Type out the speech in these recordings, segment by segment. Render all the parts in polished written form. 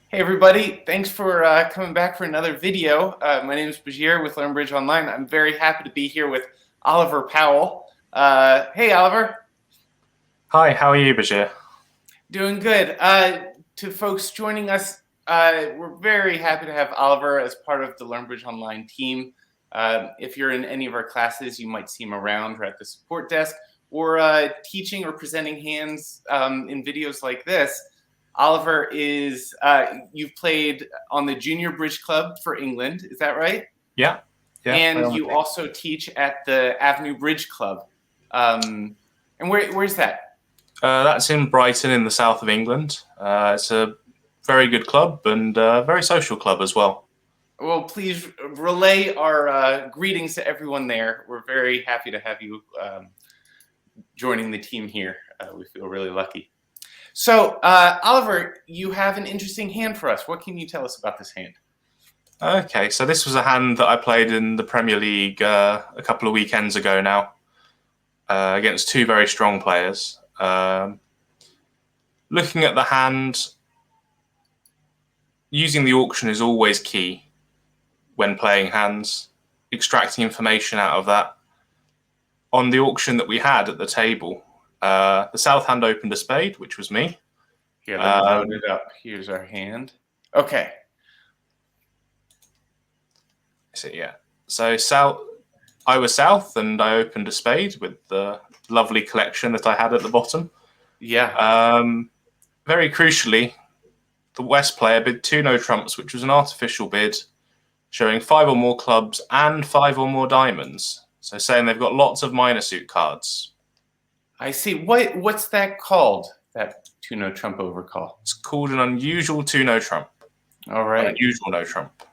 Hey everybody, thanks for coming back for another video. My name is Bajir with LearnBridge Online. I'm very happy to be here with Oliver Powell. Hey Oliver. Hi, how are you, Bajir? Doing good. To folks joining us, we're very happy to have Oliver as part of the LearnBridge Online team. If you're in any of our classes, you might see him around or at the support desk or teaching or presenting hands in videos like this. Oliver is, you've played on the Junior Bridge Club for England, is that right? Yeah, yeah. And you also teach at the Avenue Bridge Club. And where's that? That's in Brighton in the south of England. It's a very good club and a very social club as well. Well, please relay our greetings to everyone there. We're very happy to have you joining the team here. We feel really lucky. So, Oliver, you have an interesting hand for us. What can you tell us about this hand? Okay, so this was a hand that I played in the Premier League a couple of weekends ago now against two very strong players. Looking at the hand, using the auction is always key when playing hands, extracting information out of that. On the auction that we had at the table, the south hand opened a spade, which was me. Here, let me load it up. Here's our hand. Okay. So I was south, and I opened a spade with the lovely collection that I had at the bottom. Yeah. Very crucially, the west player bid 2 no trumps, which was an artificial bid, showing 5 or more clubs and 5 or more diamonds. So saying they've got lots of minor suit cards. I see. What's that called? That 2 no trump overcall. It's called an unusual 2 no trump. All right. Unusual no trump.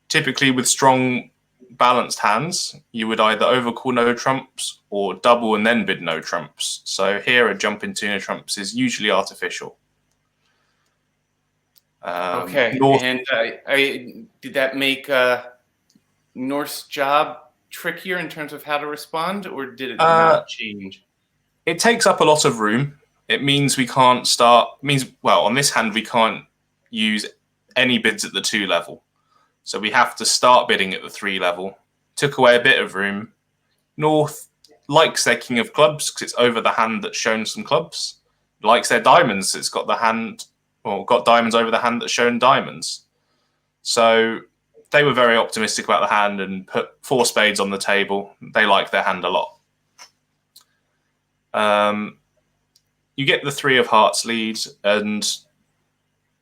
Typically, with strong balanced hands, you would either overcall no trumps or double and then bid no trumps. So here, a jump in 2 no trumps is usually artificial. Okay. And did that make North's job trickier in terms of how to respond, or did it not change? It takes up a lot of room. It means we can't start. Well, on this hand, we can't use any bids at the 2 level. So we have to start bidding at the 3 level. Took away a bit of room. North likes their king of clubs because it's over the hand that's shown some clubs. Likes their diamonds. It's got the hand, or got diamonds over the hand that's shown diamonds. So they were very optimistic about the hand and put 4 spades on the table. They like their hand a lot. You get the 3 of hearts lead, and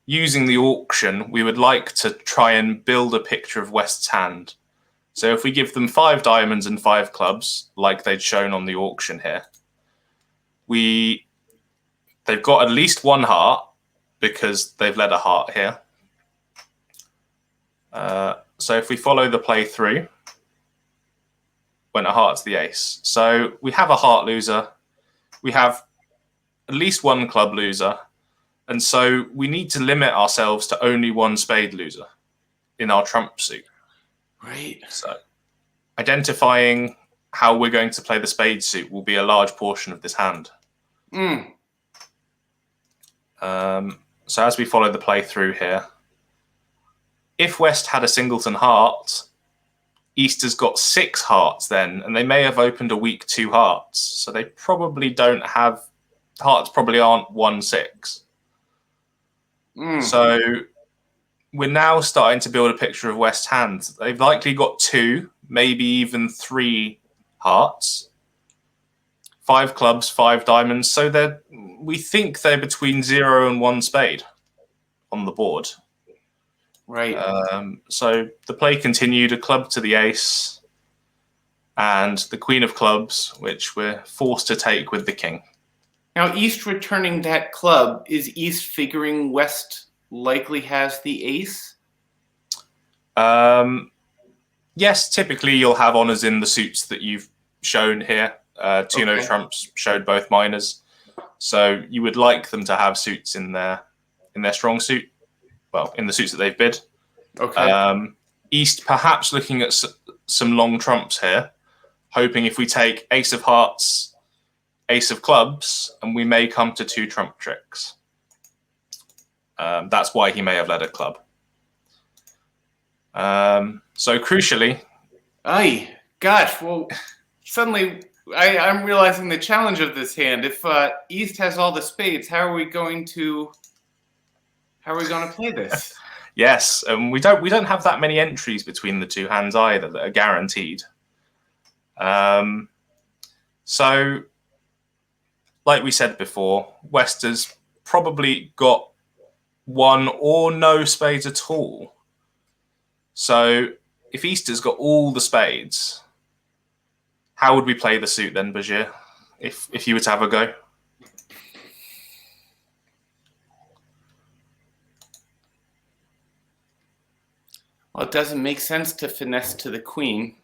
using the auction, we would like to try and build a picture of West's hand. So if we give them 5 diamonds and 5 clubs, like they'd shown on the auction here, they've got at least 1 heart because they've led a heart here. So if we follow the play through, when a heart's the ace. So we have a heart loser. We have at least 1 club loser. And so we need to limit ourselves to only 1 spade loser in our trump suit. Right. So identifying how we're going to play the spade suit will be a large portion of this hand. So as we follow the play through here, if West had a singleton heart, East has got 6 hearts then, and they may have opened a weak 2 hearts. So they probably don't have, hearts probably aren't 1-6. So we're now starting to build a picture of West's hands. They've likely got 2, maybe even 3 hearts, 5 clubs, 5 diamonds. So we think they're between 0 and 1 spade on the board. Right. So the play continued, a club to the ace, and the queen of clubs, which we're forced to take with the king. Now, East returning that club, is East figuring West likely has the ace? Yes, typically you'll have honors in the suits that you've shown here. 2 no trumps showed both minors. So you would like them to have suits in their strong suit. Well, in the suits that they've bid. Okay. East perhaps looking at some long trumps here, hoping if we take ace of hearts, ace of clubs, and we may come to 2 trump tricks. That's why he may have led a club. So crucially... Aye, gosh, well, suddenly I'm realizing the challenge of this hand. If East has all the spades, how are we going to play this? Yes, and we don't have that many entries between the two hands either that are guaranteed. So, like we said before, West has probably got one or no spades at all. So, if East has got all the spades, how would we play the suit then, Bajir? If you were to have a go? Well, it doesn't make sense to finesse to the queen.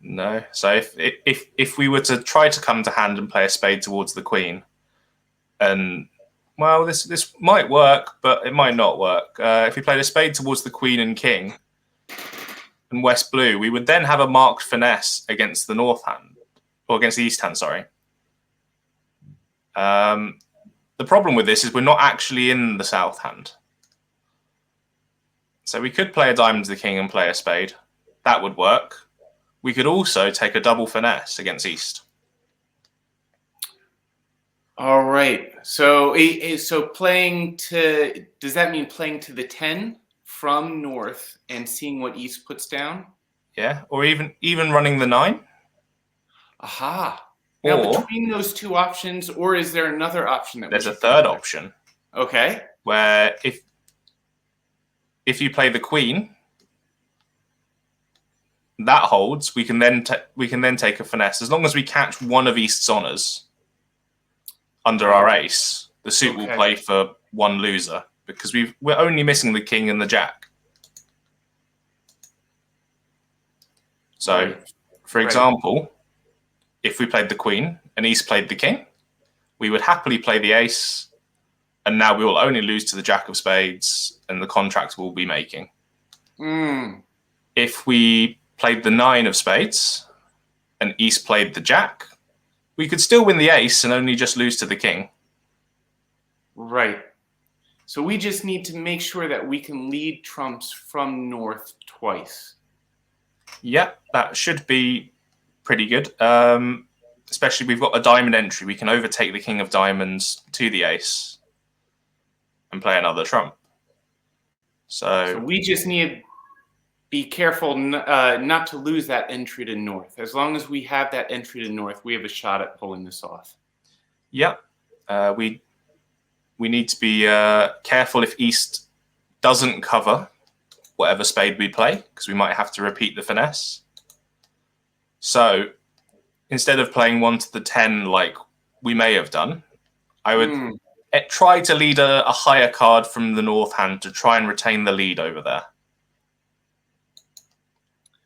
No. So if we were to try to come to hand and play a spade towards the queen, and well, this might work, but it might not work. If we played a spade towards the queen and king, and West blue, we would then have a marked finesse against the north hand, or against the east hand. Sorry. The problem with this is we're not actually in the south hand. So we could play a diamond to the king and play a spade. That would work. We could also take a double finesse against East. All right. So playing to, does that mean playing to the 10 from north and seeing what East puts down? Yeah, or even running the 9. Aha. Now, or between those two options, or is there another option that there's a third option? Okay. Where if you play the queen, that holds. We can then take a finesse as long as we catch one of East's honors under our ace. The suit will play for one loser because we're only missing the king and the jack. So, for example, if we played the queen and East played the king, we would happily play the ace. And now we will only lose to the jack of spades and the contract we'll be making. If we played the 9 of spades and East played the jack, we could still win the ace and only just lose to the king. Right. So we just need to make sure that we can lead trumps from north twice. Yeah, that should be pretty good. Especially we've got a diamond entry. We can overtake the king of diamonds to the ace and play another trump. So we just need to be careful not to lose that entry to north. As long as we have that entry to north, we have a shot at pulling this off. Yep. We need to be careful if East doesn't cover whatever spade we play, because we might have to repeat the finesse. So instead of playing 1 to the 10 like we may have done, I would try to lead a higher card from the north hand to try and retain the lead over there.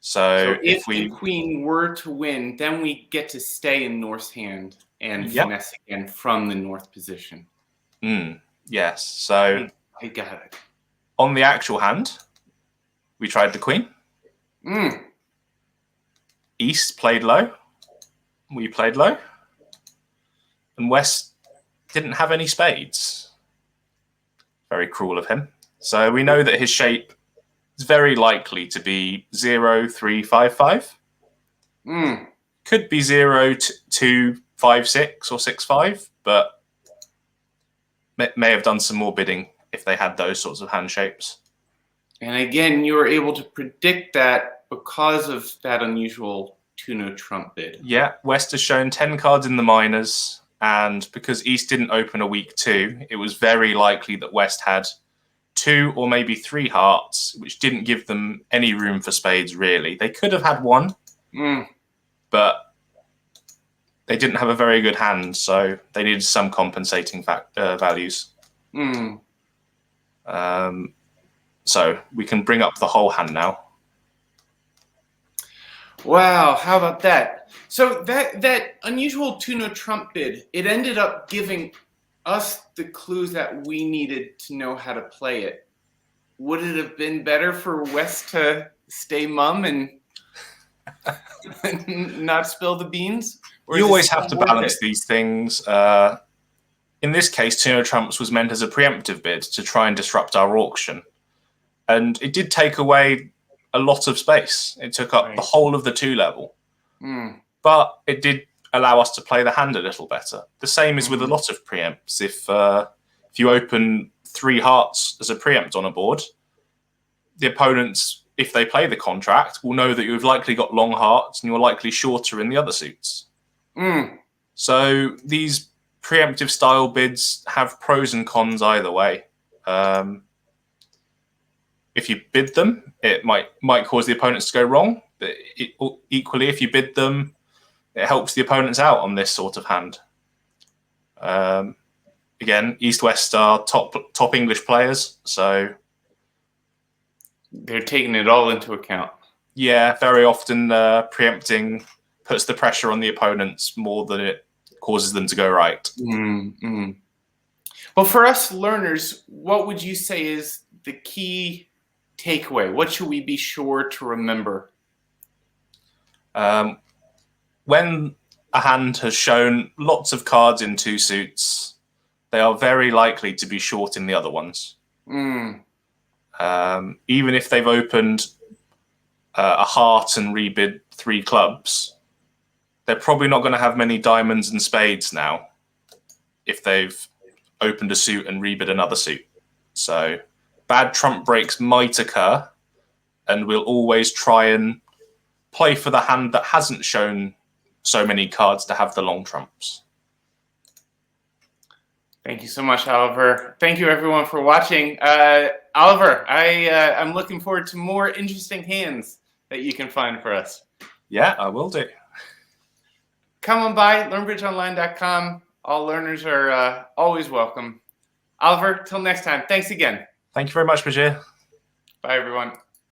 So if the queen were to win, then we get to stay in north's hand and finesse again from the north position. Yes. So I got it. On the actual hand, we tried the queen. East played low. We played low. And West didn't have any spades. Very cruel of him. So we know that his shape is very likely to be 0, 3, 5, 5. Could be 0, 2, 5, 6 or 6, 5, but may have done some more bidding if they had those sorts of hand shapes. And again, you were able to predict that because of that unusual 2-no trump bid. Yeah, West has shown 10 cards in the minors. And because East didn't open a weak 2, it was very likely that West had 2 or maybe 3 hearts, which didn't give them any room for spades, really. They could have had 1, but they didn't have a very good hand, so they needed some compensating values. So we can bring up the whole hand now. Wow, how about that? So that unusual 2-no trump bid, it ended up giving us the clues that we needed to know how to play it. Would it have been better for West to stay mum and not spill the beans? You always have to balance these things. in this case, 2 trumps was meant as a preemptive bid to try and disrupt our auction. And it did take away a lot of space. It took up the whole of the 2 level. But it did allow us to play the hand a little better. The same is with a lot of preempts. If you open 3 hearts as a preempt on a board, the opponents, if they play the contract, will know that you've likely got long hearts and you're likely shorter in the other suits. So these preemptive style bids have pros and cons either way. If you bid them, it might cause the opponents to go wrong. But equally, if you bid them, it helps the opponents out on this sort of hand. Again, East-West are top English players, so they're taking it all into account. Yeah, very often preempting puts the pressure on the opponents more than it causes them to go right. Well, for us learners, what would you say is the key takeaway? What should we be sure to remember? When a hand has shown lots of cards in 2 suits, they are very likely to be short in the other ones. Even if they've opened a heart and rebid 3 clubs, they're probably not going to have many diamonds and spades now if they've opened a suit and rebid another suit. So bad trump breaks might occur, and we'll always try and play for the hand that hasn't shown so many cards to have the long trumps. Thank you so much, Oliver. Thank you, everyone, for watching. Oliver, I'm looking forward to more interesting hands that you can find for us. Yeah, I will do. Come on by, learnbridgeonline.com. All learners are always welcome. Oliver, till next time. Thanks again. Thank you very much, Bajir. Bye, everyone.